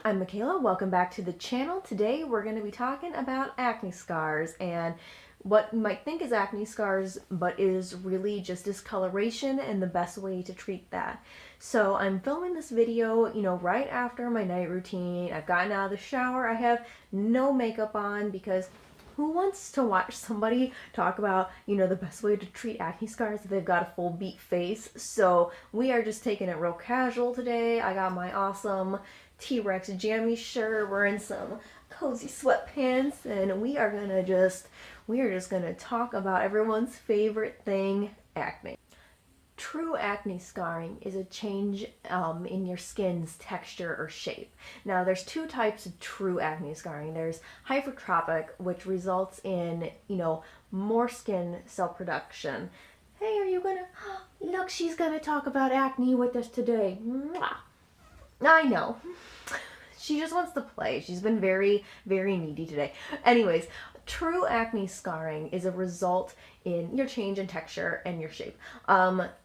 I'm Michaela. Welcome back to the channel. Today we're going to be talking about acne scars and what you might think is acne scars but is really just discoloration and the best way to treat that. So I'm filming this video, right after my night routine. I've gotten out of the shower. I have no makeup on because who wants to watch somebody talk about, the best way to treat acne scars if they've got a full beat face? So we are just taking it real casual today. I got my awesome T-Rex jammy shirt, wearing some cozy sweatpants, and we are just gonna talk about everyone's favorite thing, acne. True acne scarring is a change in your skin's texture or shape. Now, there's two types of true acne scarring. There's hypertrophic, which results in, more skin cell production. Hey, are you gonna, look, she's gonna talk about acne with us today. Mwah. I know. She just wants to play. She's been very, very needy today. Anyways, true acne scarring is a result in your change in texture and your shape.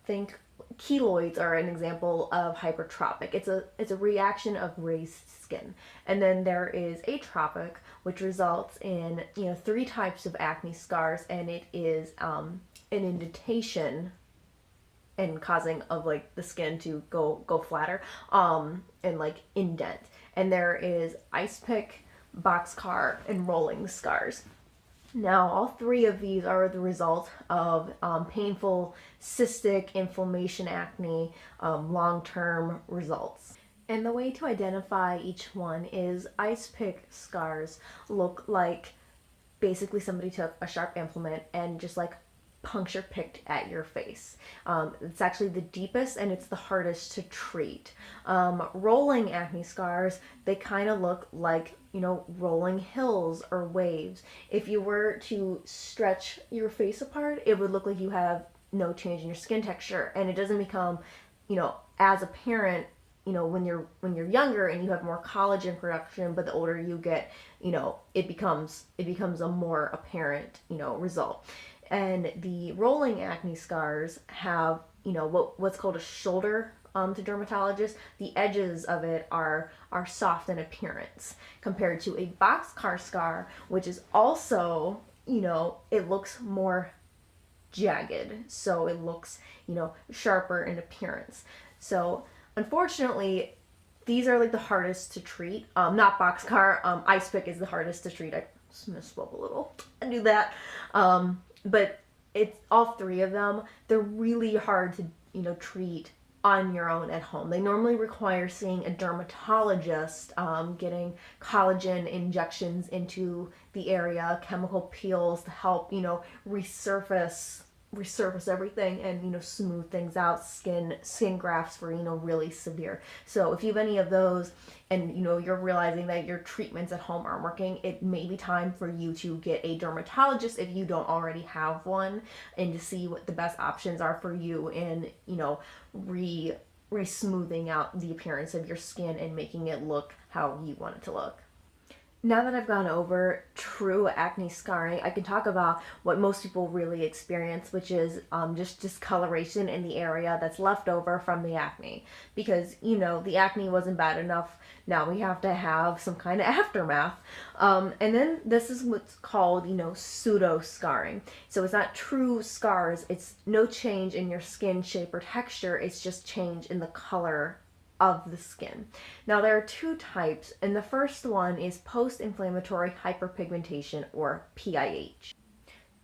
Think keloids are an example of hypertrophic. It's a reaction of raised skin. And then there is atrophic, which results in, three types of acne scars, and it is an indentation and causing of the skin to go flatter and indent. And there is ice pick, boxcar, and rolling scars. Now, all three of these are the result of painful cystic inflammation acne, long-term results. And the way to identify each one is ice pick scars look like basically somebody took a sharp implement and just puncture picked at your face. It's actually the deepest and it's the hardest to treat. Rolling acne scars, they kind of look like, rolling hills or waves. If you were to stretch your face apart, it would look like you have no change in your skin texture, and it doesn't become, as apparent, when you're younger and you have more collagen production, but the older you get, it becomes a more apparent, result. And the rolling acne scars have, what's called a shoulder to dermatologists. The edges of it are soft in appearance compared to a boxcar scar, which is also, it looks more jagged. So it looks, sharper in appearance. So unfortunately, these are the hardest to treat. Not boxcar, ice pick is the hardest to treat. I just misspoke a little. I do that. But it's all three of them. They're really hard to, treat on your own at home. They normally require seeing a dermatologist, getting collagen injections into the area, chemical peels to help, resurface everything and smooth things out, skin grafts for really severe. So if you have any of those and you're realizing that your treatments at home aren't working, it may be time for you to get a dermatologist if you don't already have one, and to see what the best options are for you in re-smoothing out the appearance of your skin and making it look how you want it to look. Now that I've gone over true acne scarring, I can talk about what most people really experience, which is just discoloration in the area that's left over from the acne. Because, the acne wasn't bad enough, now we have to have some kind of aftermath. And then this is what's called, pseudo scarring. So it's not true scars, it's no change in your skin shape or texture, it's just change in the color of the skin. Now, there are two types, and the first one is post inflammatory hyperpigmentation, or PIH.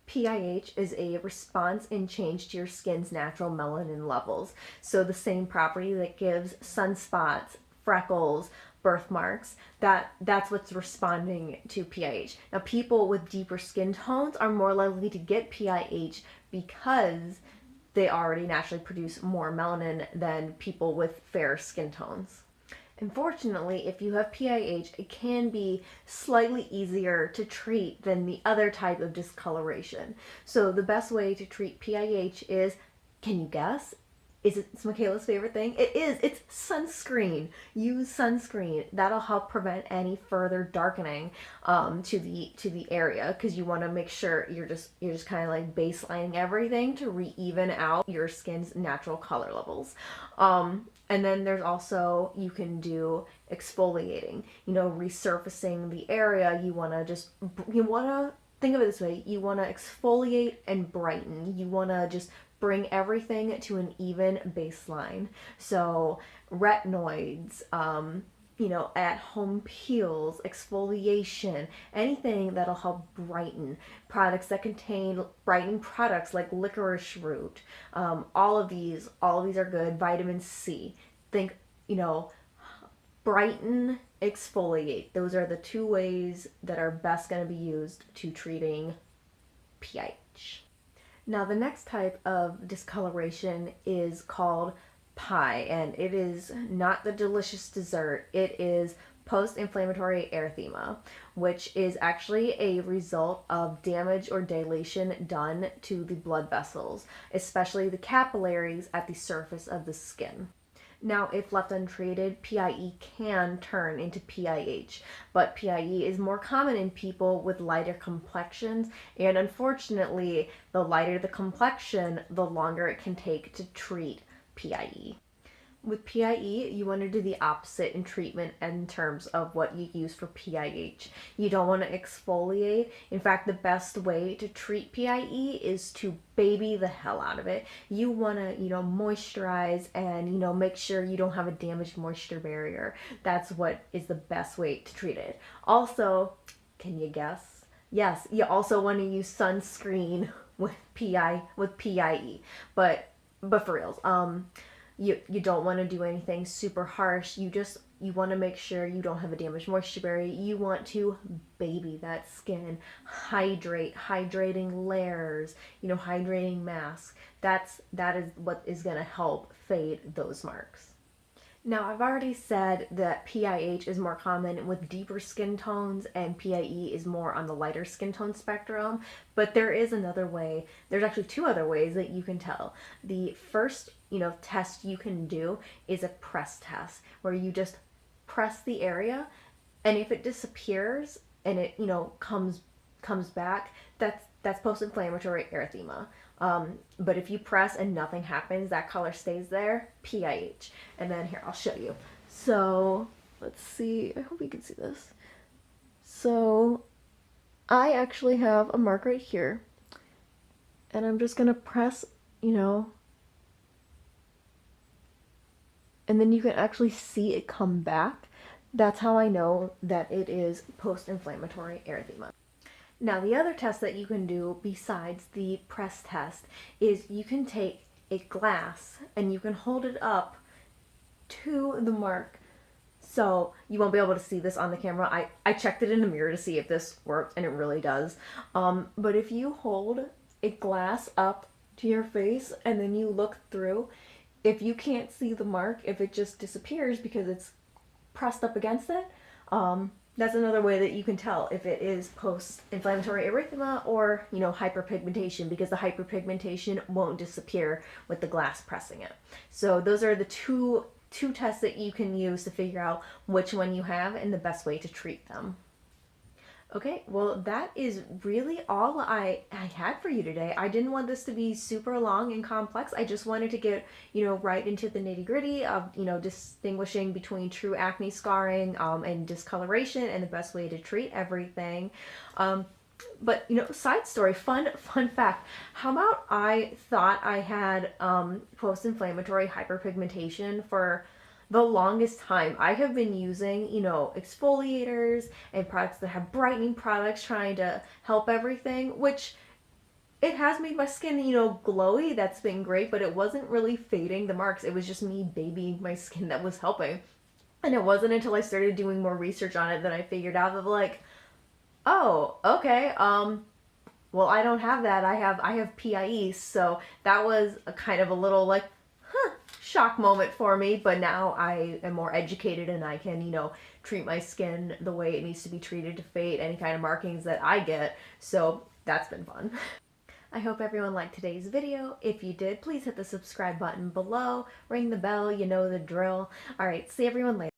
PIH is a response and change to your skin's natural melanin levels. So the same property that gives sunspots, freckles, birthmarks, that's what's responding to PIH. Now, people with deeper skin tones are more likely to get PIH because they already naturally produce more melanin than people with fair skin tones. Unfortunately, if you have PIH, it can be slightly easier to treat than the other type of discoloration. So the best way to treat PIH is, can you guess? It's Michaela's favorite thing. It is. It's sunscreen. Use sunscreen. That'll help prevent any further darkening to the area, because you want to make sure you're just kind of like baselining everything to re-even out your skin's natural color levels. And then there's also, you can do exfoliating, resurfacing the area. You want to think of it this way. You want to exfoliate and brighten. You want to just bring everything to an even baseline. So retinoids, at-home peels, exfoliation, anything that'll help brighten. Products that contain brightening products like licorice root. All of these are good. Vitamin C. Think, brighten, exfoliate. Those are the two ways that are best going to be used to treating PIH. Now, the next type of discoloration is called pie, and it is not the delicious dessert. It is Post Inflammatory Erythema, which is actually a result of damage or dilation done to the blood vessels, especially the capillaries at the surface of the skin. Now, if left untreated, PIE can turn into PIH, but PIE is more common in people with lighter complexions, and unfortunately, the lighter the complexion, the longer it can take to treat PIE. With PIE, you want to do the opposite in treatment in terms of what you use for PIH. You don't want to exfoliate. In fact, the best way to treat PIE is to baby the hell out of it. You want to, moisturize and, make sure you don't have a damaged moisture barrier. That's what is the best way to treat it. Also, can you guess? Yes, you also want to use sunscreen with PIE. But for reals, you don't want to do anything super harsh. You want to make sure you don't have a damaged moisture barrier. You want to baby that skin, hydrating layers, hydrating masks. That is what is going to help fade those marks. Now, I've already said that PIH is more common with deeper skin tones and PIE is more on the lighter skin tone spectrum, but there is another way. There's actually two other ways that you can tell. The first, test you can do is a press test, where you just press the area, and if it disappears and it, comes back, that's post-inflammatory erythema. But if you press and nothing happens, that color stays there, PIH. And then here, I'll show you. So let's see, I hope you can see this. So I actually have a mark right here, and I'm just gonna press, and then you can actually see it come back. That's how I know that it is post-inflammatory erythema. Now, the other test that you can do besides the press test is you can take a glass and you can hold it up to the mark. So you won't be able to see this on the camera. I checked it in the mirror to see if this worked, and it really does. But if you hold a glass up to your face and then you look through, if you can't see the mark, if it just disappears because it's pressed up against it, that's another way that you can tell if it is post-inflammatory erythema or, hyperpigmentation, because the hyperpigmentation won't disappear with the glass pressing it. So those are the two tests that you can use to figure out which one you have and the best way to treat them. Okay, well, that is really all I had for you today. I didn't want this to be super long and complex. I just wanted to get, right into the nitty-gritty of, distinguishing between true acne scarring and discoloration and the best way to treat everything. But, side story, fun fact. How about I thought I had post-inflammatory hyperpigmentation for the longest time. I have been using, exfoliators and products that have brightening products trying to help everything, which it has made my skin, glowy. That's been great, but it wasn't really fading the marks. It was just me babying my skin that was helping. And it wasn't until I started doing more research on it that I figured out that oh, okay, well, I don't have that. I have PIE, so that was a kind of a little shock moment for me, but now I am more educated and I can, treat my skin the way it needs to be treated to fade any kind of markings that I get. So that's been fun. I hope everyone liked today's video. If you did, please hit the subscribe button below, ring the bell, you know the drill. All right, see everyone later.